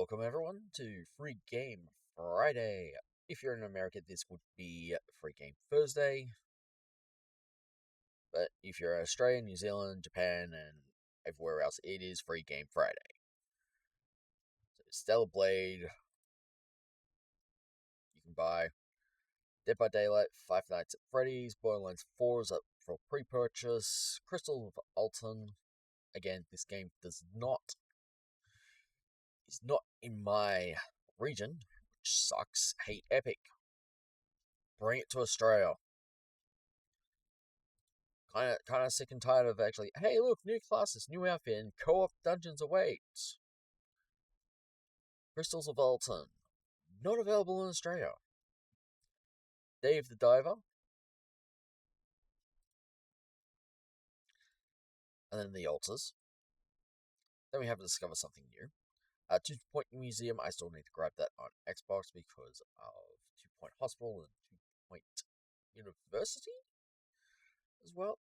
Welcome everyone to Free Game Friday. If you're in America, this would be Free Game Thursday. But if you're Australia, New Zealand, Japan, and everywhere else, it is Free Game Friday. So Stellar Blade, you can buy. Dead by Daylight, Five Nights at Freddy's, Borderlands 4 is up for pre-purchase. Crystal of Alton, again, this game is not in my region, which sucks. Hate Epic. Bring it to Australia. Kind of sick and tired of actually, hey look, new classes, new outfit, and co-op dungeons await. Crystals of Alton, not available in Australia. Dave the Diver. And then the Altars. Then we have to discover something new. 2 Point Museum, I still need to grab that on Xbox because of 2 Point Hospital and 2 Point University as well.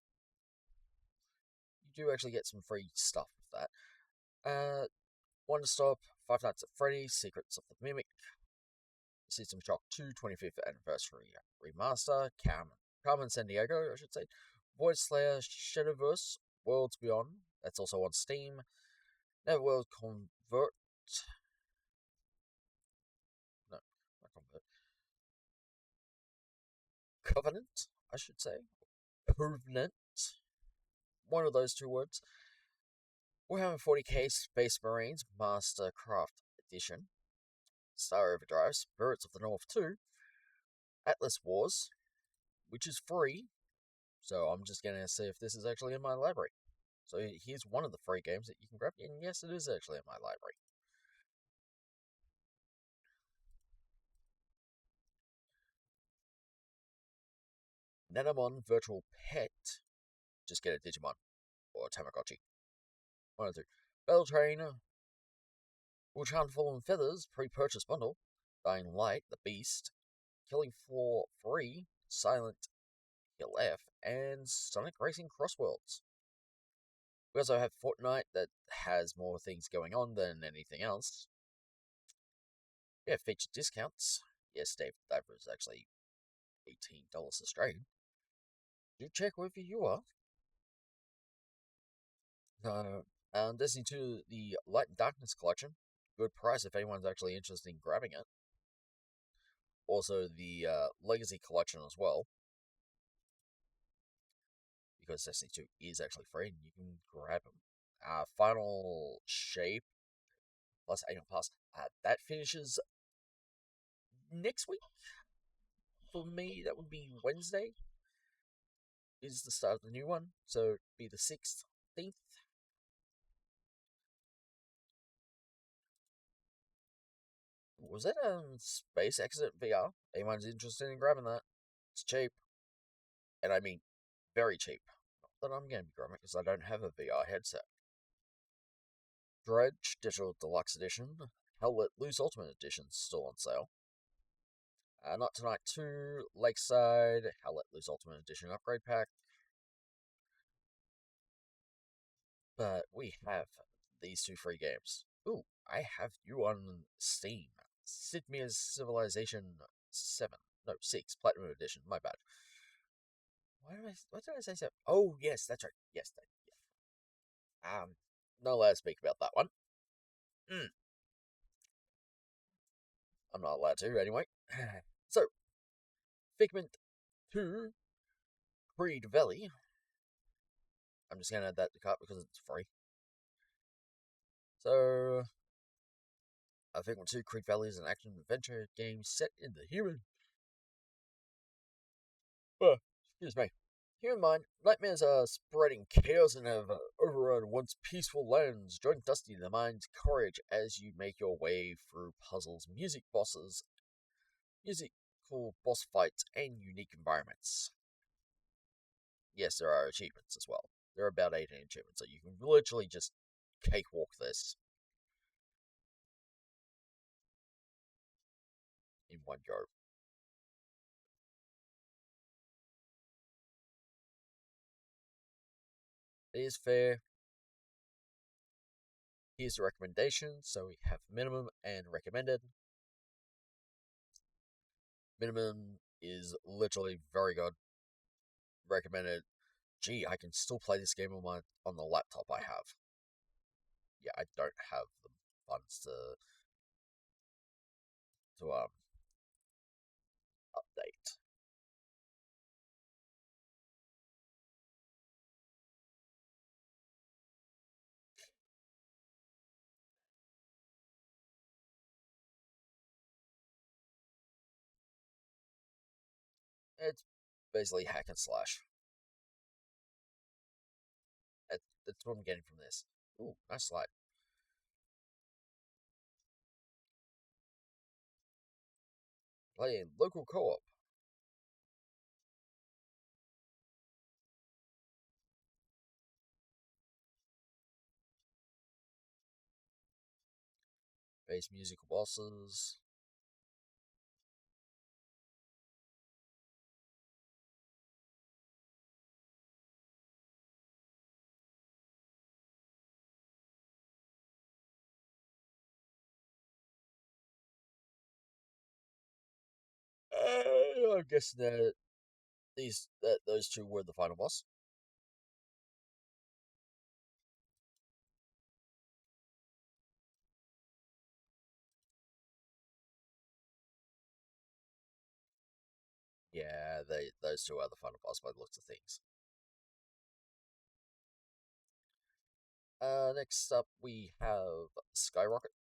You do actually get some free stuff with that. Wonder Stop, Five Nights at Freddy's, Secrets of the Mimic, System Shock 2 25th Anniversary Remaster, Carmen Sandiego, I should say, Void Slayer, Shadowverse, Worlds Beyond, that's also on Steam, Neverworld Convert, no, not Convert, Covenant, I should say, Covenant, one of those two words, Warhammer 40k Space Marines Mastercraft Edition, Star Overdrive, Spirits of the North 2, Atlas Wars, which is free, so I'm just going to see if this is actually in my library. So here's one of the free games that you can grab, and yes, it is actually in my library. Nanamon Virtual Pet, just get a Digimon, or a Tamagotchi. One or two. Bell Train, Wuchan Fallen Feathers, pre-purchase bundle, Dying Light, The Beast, Killing Floor 3, Silent Hill F, and Sonic Racing Crossworlds. We also have Fortnite that has more things going on than anything else. We have featured discounts. Yes, Dave the Diver is actually $18 Australian. Do check wherever you are. Destiny 2, the Light and Darkness collection. Good price if anyone's actually interested in grabbing it. Also, the Legacy collection as well. Because Destiny 2 is actually free and you can grab them. Final Shape plus Annual Pass. That finishes next week. For me, that would be Wednesday. Is the start of the new one. So it'd be the 16th. Was that Space Accident VR? Anyone's interested in grabbing that? It's cheap. And I mean, very cheap. Not that I'm going to be grabbing it because I don't have a VR headset. Dredge Digital Deluxe Edition. Hell Let Loose Ultimate Edition still on sale. Not Tonight 2, Lakeside, Hell Let Loose Ultimate Edition Upgrade Pack. But we have these two free games. Ooh, I have you on Steam. Sid Meier's Civilization 7. No, 6, Platinum Edition, my bad. What did I say 7? Oh, yes, that's right. Yes, yeah. Not allowed to speak about that one. I'm not allowed to, anyway. So, Figment 2, Creed Valley. I'm just going to add that to cart because it's free. So, Figment 2, Creed Valley is an action-adventure game set in the human... excuse me. Human mind, nightmares are spreading chaos and have overrun once peaceful lands. Join Dusty the Mind's courage as you make your way through puzzles, musical boss fights, and unique environments. Yes, there are achievements as well. There are about 18 achievements, so you can literally just cakewalk this in one go. It is fair. Here's the recommendations. So we have minimum and recommended. Minimum is literally very good. Recommended. Gee, I can still play this game on the laptop I have. Yeah, I don't have the funds to update. It's basically hack and slash. That's what I'm getting from this. Ooh, nice slide. Playing local co-op. Base musical bosses. I'm guessing that those two were the final boss. Yeah, those two are the final boss by the looks of things. Next up we have Skyrocket.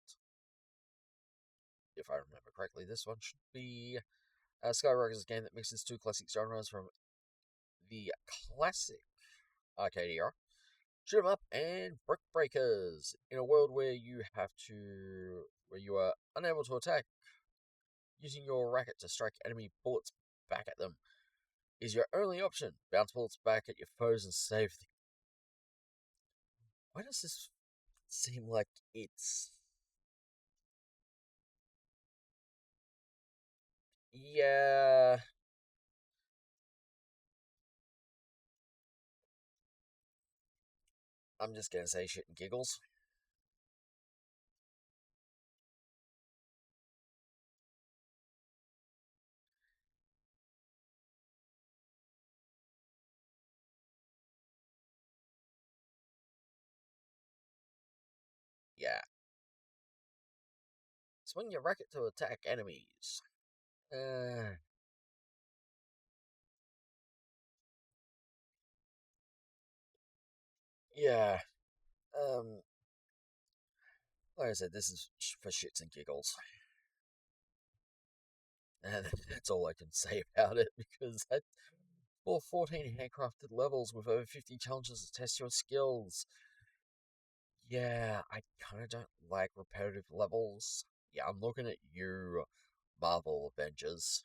If I remember correctly, this one should be Skyrocket is a game that mixes two classic genres from the classic arcade era: shoot 'em up and brick breakers. In a world where you are unable to attack, using your racket to strike enemy bullets back at them is your only option. Bounce bullets back at your foes and save them. Why does this seem like it's... Yeah... I'm just gonna say shit and giggles. Yeah. Swing your racket to attack enemies. Uh, yeah. Um, like I said, this is for shits and giggles. And that's all I can say about it, because for 14 handcrafted levels with over 50 challenges to test your skills. Yeah, I kind of don't like repetitive levels. Yeah, I'm looking at you, Marvel Avengers.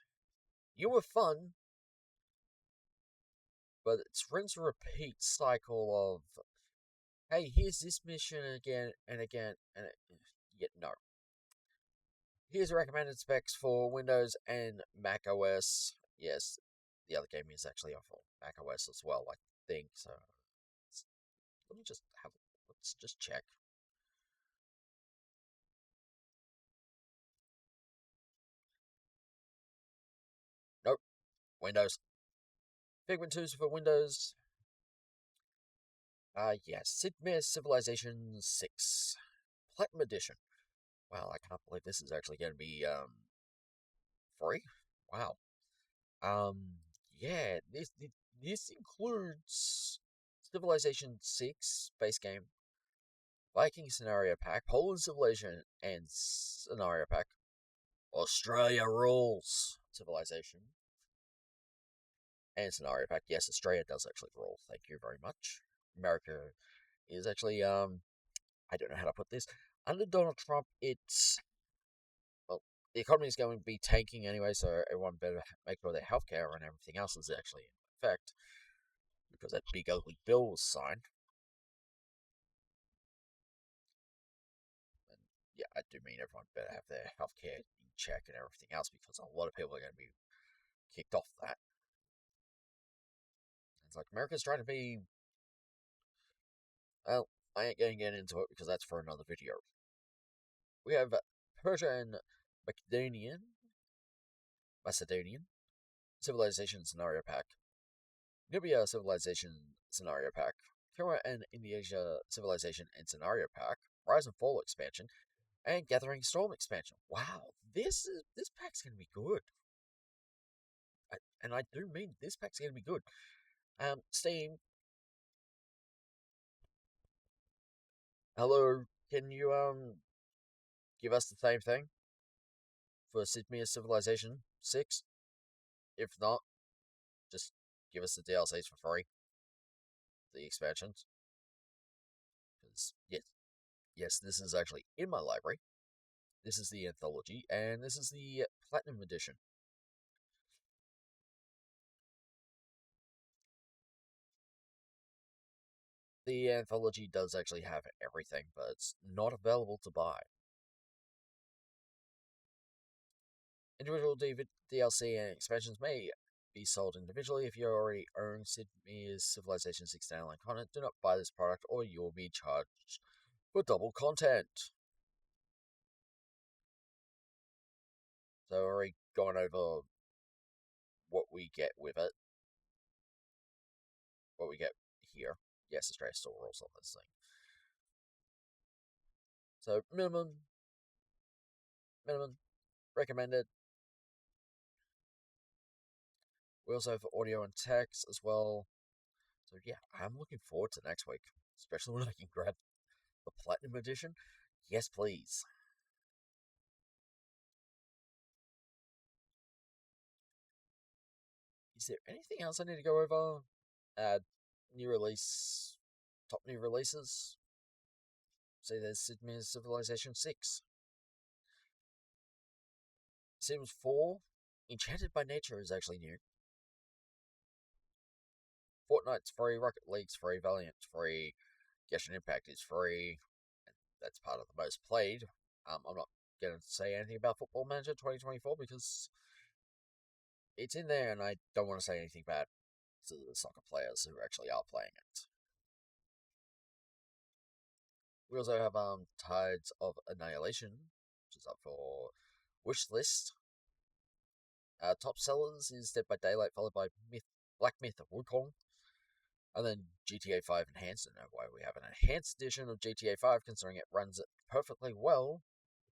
You were fun, but it's rinse and repeat cycle of, hey, here's this mission again and again, and yet no. Here's recommended specs for Windows and Mac OS. Yes, the other game is actually on Mac OS as well, I think. So let me just have. Let's just check. Nope, Windows. Figment 2's for Windows. Yes, Sid Meier's Civilization 6 Platinum Edition. Wow, I can't believe this is actually going to be free. Wow. Um, yeah, this includes Civilization 6 base game, Viking Scenario Pack, Poland Civilization and Scenario Pack, Australia Rules Civilization, and Scenario Pack. Yes, Australia does actually rule. Thank you very much. America is actually I don't know how to put this. Under Donald Trump, it's, well, the economy is going to be tanking anyway, so everyone better make sure their healthcare and everything else is actually in effect, because that big ugly bill was signed. And yeah, I do mean everyone better have their healthcare in check and everything else, because a lot of people are going to be kicked off that. It's like America's trying to be, well, I ain't going to get into it because that's for another video. We have Persian Macedonian Civilization Scenario Pack, Nubia Civilization Scenario Pack, Kura and Indonesia Civilization and Scenario Pack, Rise and Fall expansion, and Gathering Storm expansion. Wow, this pack's gonna be good. And I do mean this pack's gonna be good. Steam. Hello, can you give us the same thing for Sidmir Civilization 6? If not, just give us the DLCs for free. The expansions. Because yes, this is actually in my library. This is the anthology, and this is the Platinum Edition. The anthology does actually have everything, but it's not available to buy. Individual DLC and expansions may be sold individually. If you already own Sidmir's Civilization 6 standalone content, do not buy this product or you will be charged for double content. So I've already gone over what we get with it. What we get here. Yes, Australia still rules on this thing. So minimum, recommended. We also have audio and text as well. So yeah, I'm looking forward to next week, especially when I can grab the Platinum Edition. Yes, please. Is there anything else I need to go over? New release, top new releases. Say there's Sidmir's Civilization 6. Sims 4, Enchanted by Nature is actually new. Fortnite's free, Rocket League's free, Valiant's free, Genshin Impact is free. And that's part of the most played. I'm not going to say anything about Football Manager 2024 because it's in there and I don't want to say anything bad to the soccer players who actually are playing it. We also have Tides of Annihilation, which is up for wish list. Top sellers is Dead by Daylight, followed by Black Myth of Wukong, and then GTA 5 Enhanced. I don't know why we have an Enhanced edition of GTA 5, considering it runs perfectly well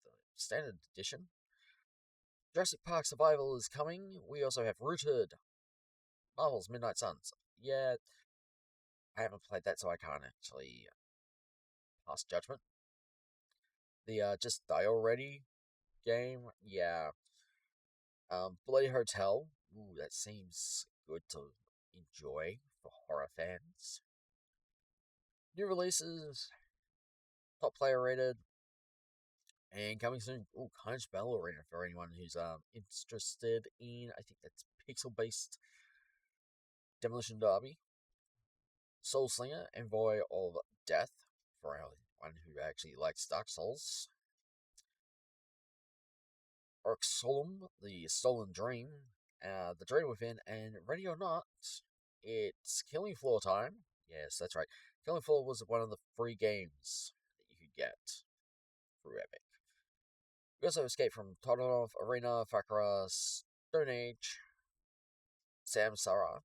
with the Standard Edition. Jurassic Park Survival is coming. We also have Rooted, Marvel's Midnight Suns. Yeah, I haven't played that, so I can't actually pass judgment. The Just Die Already game, yeah. Bloody Hotel, ooh, that seems good to enjoy for horror fans. New releases, top player rated, and coming soon. Ooh, Carnage Battle Arena for anyone who's interested in. I think that's pixel-based Demolition Derby. Soul Slinger, Envoy of Death for anyone who actually likes Dark Souls. Ark Solum, The Stolen Dream, The Dream Within, and Ready or Not, it's Killing Floor time. Yes, that's right. Killing Floor was one of the free games that you could get through Epic. We also Escape from Tarnov, Arena, Fakra, Stone Age, Samsara,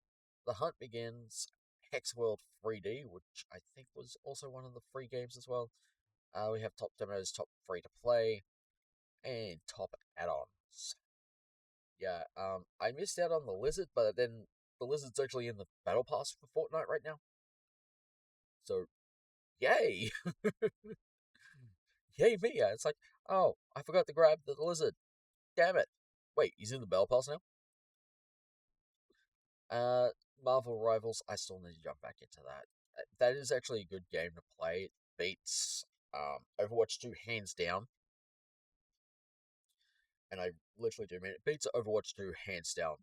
The Hunt Begins, Hexworld 3D, which I think was also one of the free games as well. We have top demos, top free to play, and top add-ons. Yeah, I missed out on the Lizard, but then the Lizard's actually in the Battle Pass for Fortnite right now. So, yay! Yay me! Yeah, it's like, oh, I forgot to grab the Lizard. Damn it! Wait, he's in the Battle Pass now? Marvel Rivals, I still need to jump back into that. That is actually a good game to play. It beats Overwatch 2 hands down. And I literally do mean it beats Overwatch 2 hands down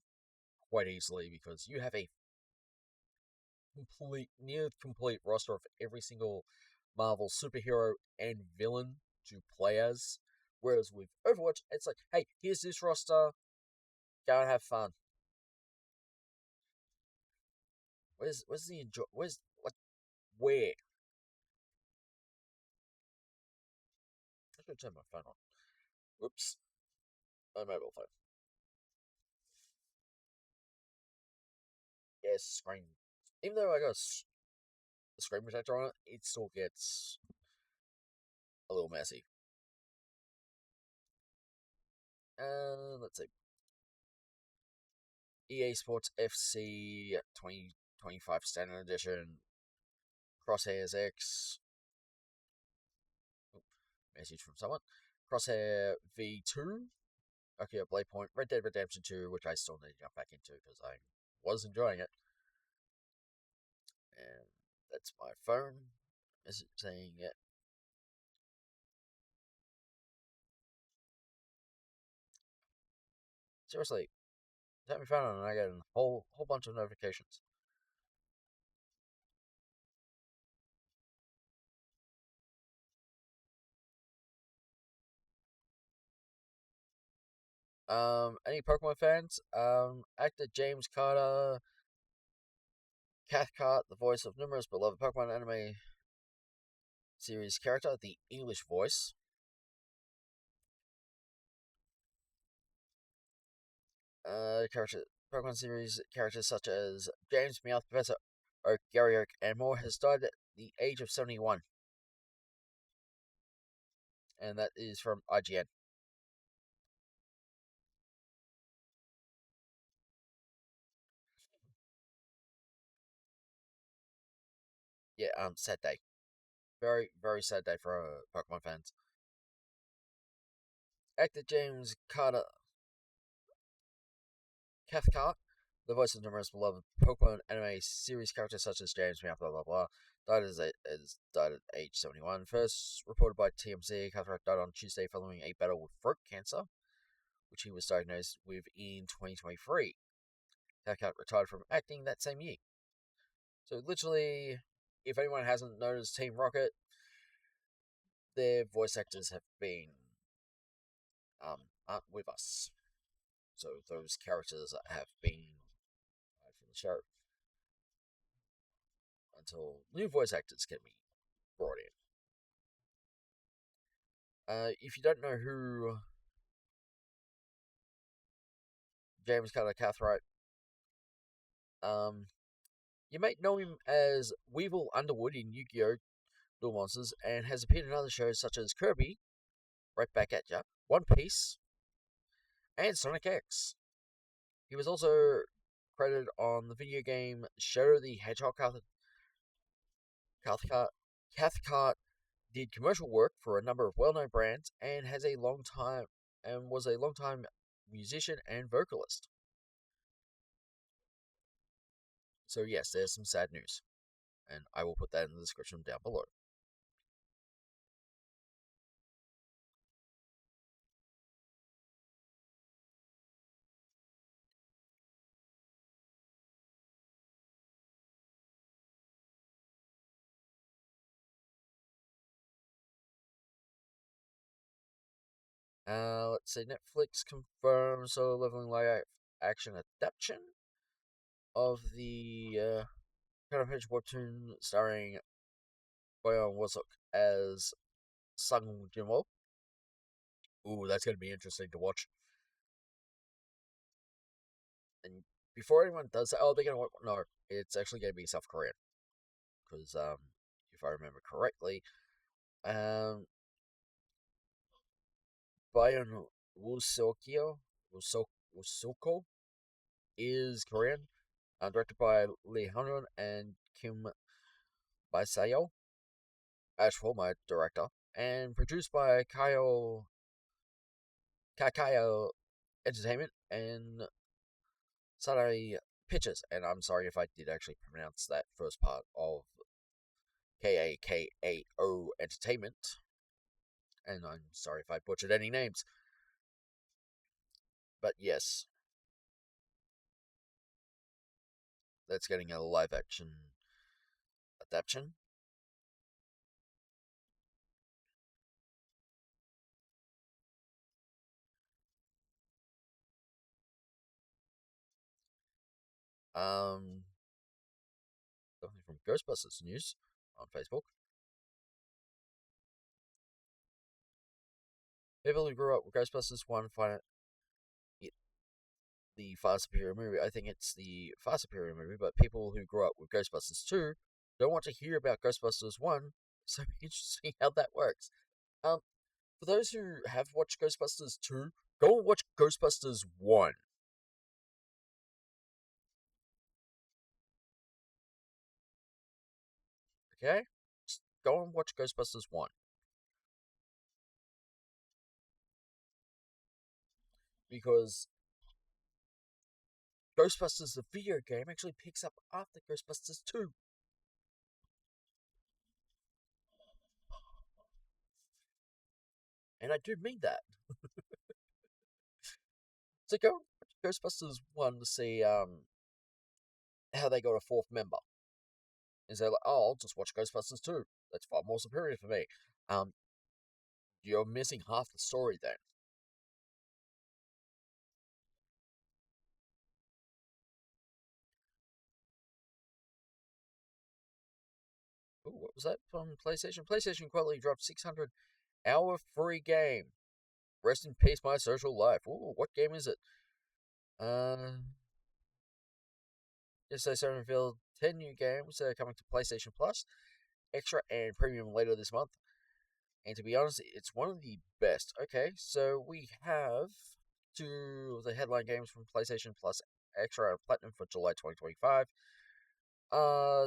quite easily because you have a near complete roster of every single Marvel superhero and villain to play as. Whereas with Overwatch, it's like, hey, here's this roster, go and have fun. Where's the enjoy? Where? was going to turn my phone on. Whoops. My mobile phone. Yes, screen. Even though I got a screen protector on it, it still gets a little messy. Let's see. EA Sports FC 2025 Standard Edition, Crosshairs X. Message from someone. Crosshair V2. Okay, Blade Point, Red Dead Redemption 2, which I still need to jump back into because I was enjoying it. And that's my phone. Is it saying it? Seriously, tap my phone on and I get a whole bunch of notifications. Any Pokemon fans? Actor James Carter, Cathcart, the voice of numerous beloved Pokemon anime series character, the English voice. Pokemon series characters such as James Meowth, Professor Oak, Gary Oak, and more has died at the age of 71. And that is from IGN. Yeah, sad day. Very, very sad day for Pokemon fans. Actor James Carter Cathcart, the voice of numerous beloved Pokemon anime series characters such as James Meowth, blah blah blah, died at age 71. First reported by TMZ, Cathcart died on Tuesday following a battle with throat cancer, which he was diagnosed with in 2023. Cathcart retired from acting that same year. So literally, if anyone hasn't noticed, Team Rocket, their voice actors have been aren't with us. So those characters have been from the show until new voice actors can be brought in. If you don't know who James Carter Cathcart, you might know him as Weevil Underwood in Yu-Gi-Oh! Duel Monsters, and has appeared in other shows such as Kirby, right back at ya, One Piece, and Sonic X. He was also credited on the video game Shadow the Hedgehog. Cathcart did commercial work for a number of well-known brands and was a long-time musician and vocalist. So yes, there's some sad news, and I will put that in the description down below. Let's see. Netflix confirms Solo Leveling live action adaptation of the Kind of webtoon starring Boyan Wozok as Sung Jinwo. Ooh, that's gonna be interesting to watch. And before anyone does that, they're gonna no, it's actually gonna be South Korean because if I remember correctly, Bayon Wusoko is Korean, directed by Lee Hanun and Kim Baisayo, as former director, and produced by Kakayo Entertainment and Sarai Pictures. And I'm sorry if I did actually pronounce that first part of KAKAO Entertainment. And I'm sorry if I butchered any names. But yes, that's getting a live action adaptation. Something from Ghostbusters News on Facebook. People who grew up with Ghostbusters 1 find it the far superior movie. I think it's the far superior movie, but people who grew up with Ghostbusters 2 don't want to hear about Ghostbusters 1, so interesting how that works. Um, for those who have watched Ghostbusters 2, go and watch Ghostbusters 1. Okay? Just go and watch Ghostbusters 1. Because Ghostbusters, the video game, actually picks up after Ghostbusters 2. And I do mean that. So go watch Ghostbusters 1 to see how they got a fourth member. And say, like, oh, I'll just watch Ghostbusters 2. That's far more superior for me. Um, you're missing half the story then. Ooh, what was that from PlayStation? PlayStation quietly dropped 600-hour free game. Rest in peace, my social life. Ooh, what game is it? Yesterday, Sony revealed 10 new games that are coming to PlayStation Plus, Extra, and Premium later this month. And to be honest, it's one of the best. Okay, so we have two of the headline games from PlayStation Plus Extra and Platinum for July 2025.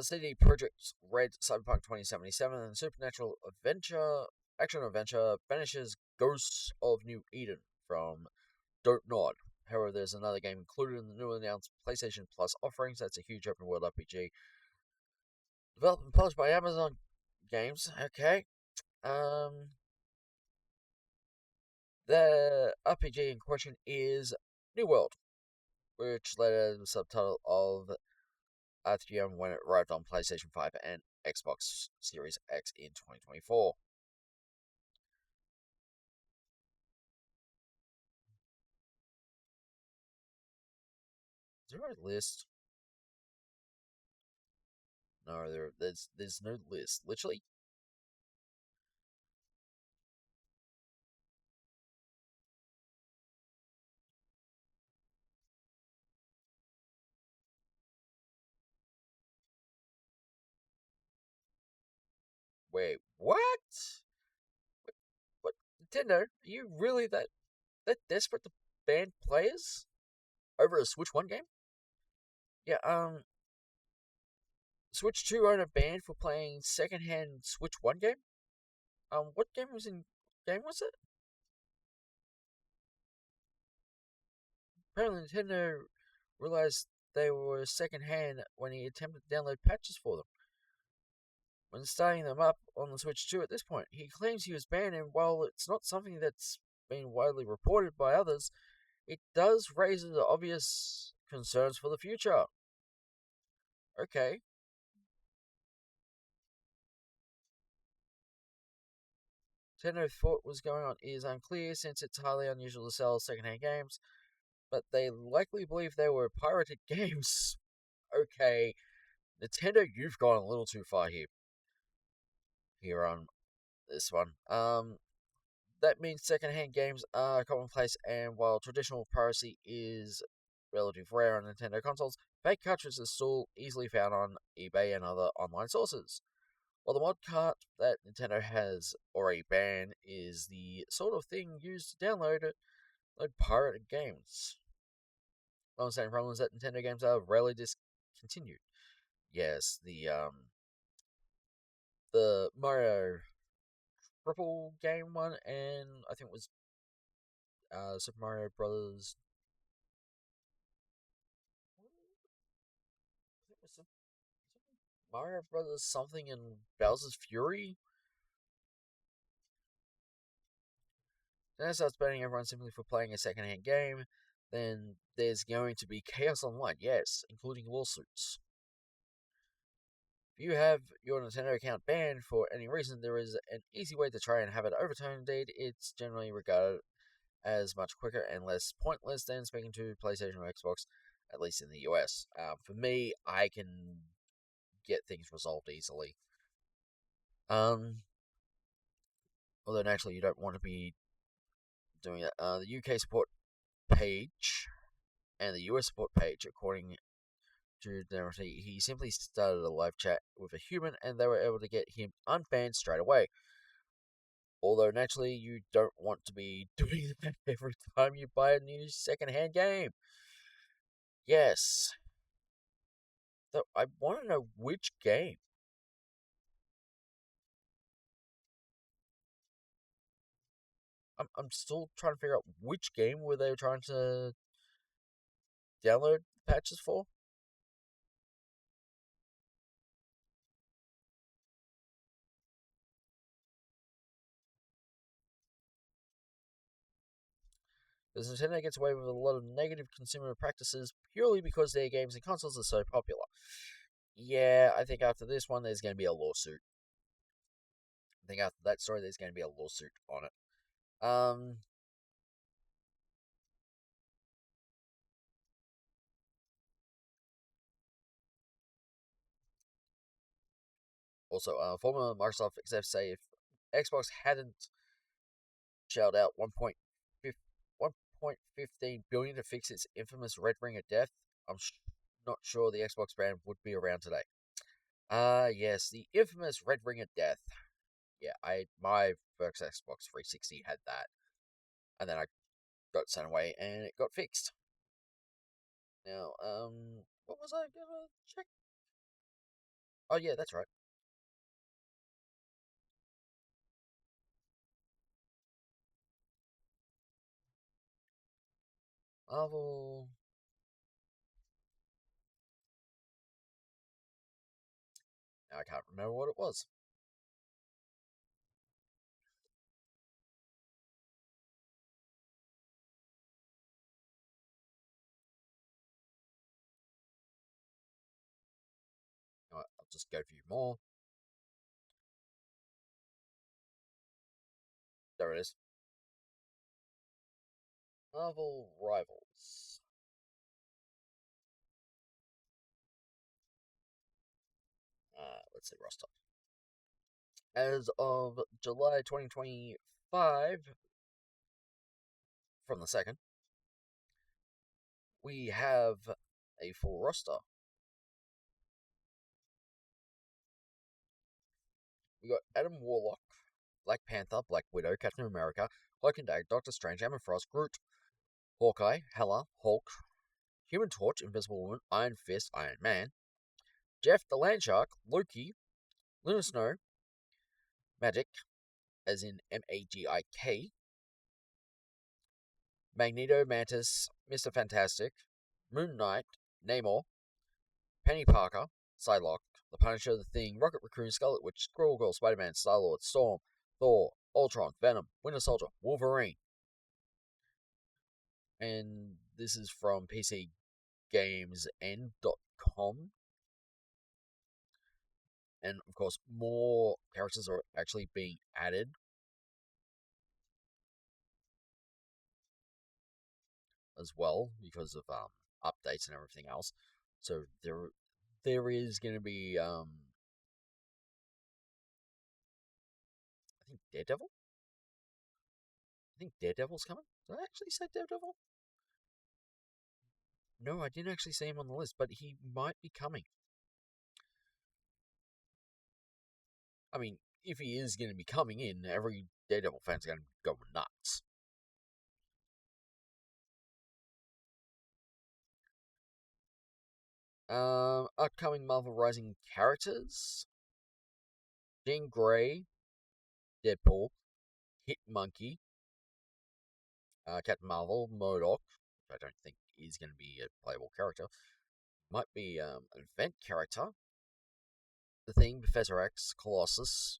CD Projekt Red Cyberpunk 2077 and Supernatural Adventure Action Adventure banishes Ghosts of New Eden from Don't Nod. However, there's another game included in the newly announced PlayStation Plus offerings. That's a huge open world RPG. Developed and published by Amazon Games. Okay. The RPG in question is New World, which later the subtitle of RTM when it arrived on PlayStation 5 and Xbox Series X in 2024. Is there a list? No, there's no list. Literally, wait, what? What Nintendo? Are you really that desperate to ban players over a Switch One game? Yeah, Switch Two own a ban for playing secondhand Switch One game. What game was it? Apparently, Nintendo realized they were secondhand when he attempted to download patches for them. When starting them up on the Switch 2 at this point, he claims he was banned, and while it's not something that's been widely reported by others, it does raise the obvious concerns for the future. Okay. Nintendo thought was going on is unclear since it's highly unusual to sell secondhand games, but they likely believe they were pirated games. Okay, Nintendo, you've gone a little too far here on this one. That means secondhand games are commonplace, and while traditional piracy is relatively rare on Nintendo consoles, fake cartridges are still easily found on eBay and other online sources. While the mod cart that Nintendo has already banned is the sort of thing used to download pirated games. Long-standing problem is that Nintendo games are rarely discontinued. Yes, the Mario Triple game one, and I think it was Super Mario Brothers. I think it was Mario Brothers something in Bowser's Fury. Then it starts banning everyone simply for playing a secondhand game. Then there's going to be chaos online, yes, including lawsuits. If you have your Nintendo account banned for any reason, there is an easy way to try and have it overturned. Indeed, it's generally regarded as much quicker and less pointless than speaking to PlayStation or Xbox, at least in the US. For me, I can get things resolved easily. Although naturally, you don't want to be doing that. The UK support page and the US support page, according to Narity, he simply started a live chat with a human and they were able to get him unbanned straight away. Although naturally you don't want to be doing that every time you buy a new second-hand game. Yes. So I want to know which game. I'm still trying to figure out which game were they trying to download patches for. Because Nintendo gets away with a lot of negative consumer practices purely because their games and consoles are so popular. Yeah, I think after this one, there's going to be a lawsuit. I think after that story, there's going to be a lawsuit on it. Also, former Microsoft execs say if Xbox hadn't shelled out 1.15 billion to fix its infamous Red Ring of Death, I'm not sure the Xbox brand would be around today. Yes, the infamous Red Ring of Death. Yeah, my first Xbox 360 had that, and then I got sent away and it got fixed. Now, what was I gonna check? Oh yeah, that's right. Marvel. Now I can't remember what it was. Alright, I'll just go for you more. There it is. Marvel Rivals. Let's see roster. As of July 2025, from the 2nd, we have a full roster. We got Adam Warlock, Black Panther, Black Widow, Captain America, Cloak and Dagger, Doctor Strange, Emma Frost, Groot, Hawkeye, Hela, Hulk, Human Torch, Invisible Woman, Iron Fist, Iron Man, Jeff the Landshark, Loki, Luna Snow, Magic, as in Magik, Magneto, Mantis, Mr. Fantastic, Moon Knight, Namor, Penny Parker, Psylocke, The Punisher, The Thing, Rocket Raccoon, Scarlet Witch, Squirrel Girl, Spider-Man, Star-Lord, Storm, Thor, Ultron, Venom, Winter Soldier, Wolverine. And this is from PCGamesN.com. And of course, more characters are actually being added as well because of updates and everything else. So there is going to be I think Daredevil. I think Daredevil's coming. Did I actually say Daredevil? No, I didn't actually see him on the list, but he might be coming. I mean, if he is going to be coming in, every Daredevil fan's going to go nuts. Upcoming Marvel Rising characters: Jean Grey, Deadpool, Hit Monkey, Captain Marvel, MODOK, which I don't think is going to be a playable character. Might be an event character. The Thing, Professor X, Colossus,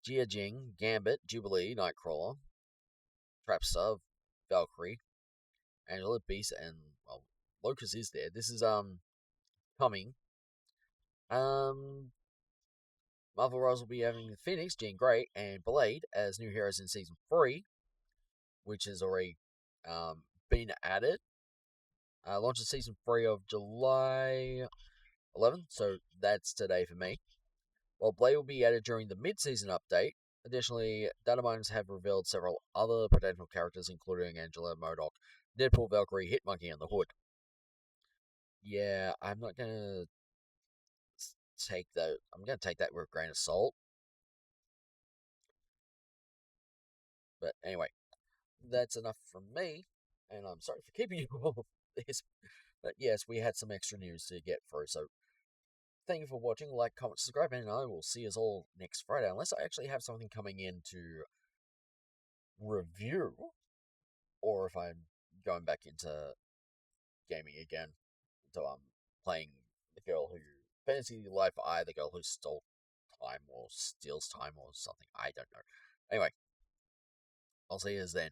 Jia Jing, Gambit, Jubilee, Nightcrawler, Trapstar, Valkyrie, Angela, Beast, and well, Locust is there. This is coming. Marvel Rise will be having Phoenix, Jean Grey, and Blade as new heroes in season 3, which has already been added. Launches season 3 of July 11th, so that's today for me. While Blade will be added during the mid-season update, Additionally, data miners have revealed several other potential characters, including Angela, MODOK, Deadpool, Valkyrie, Hitmonkey, and the Hood. Yeah, I'm not gonna take that. I'm gonna take that with a grain of salt. But anyway, that's enough from me, and I'm sorry for keeping you all this. But yes, we had some extra news to get through, so thank you for watching. Like, comment, subscribe, and I will see us all next Friday, unless I actually have something coming in to review, or if I'm going back into gaming again. So I'm playing the girl who Fantasy Life I, the girl who stole time or steals time or something. I don't know. Anyway, I'll see you then.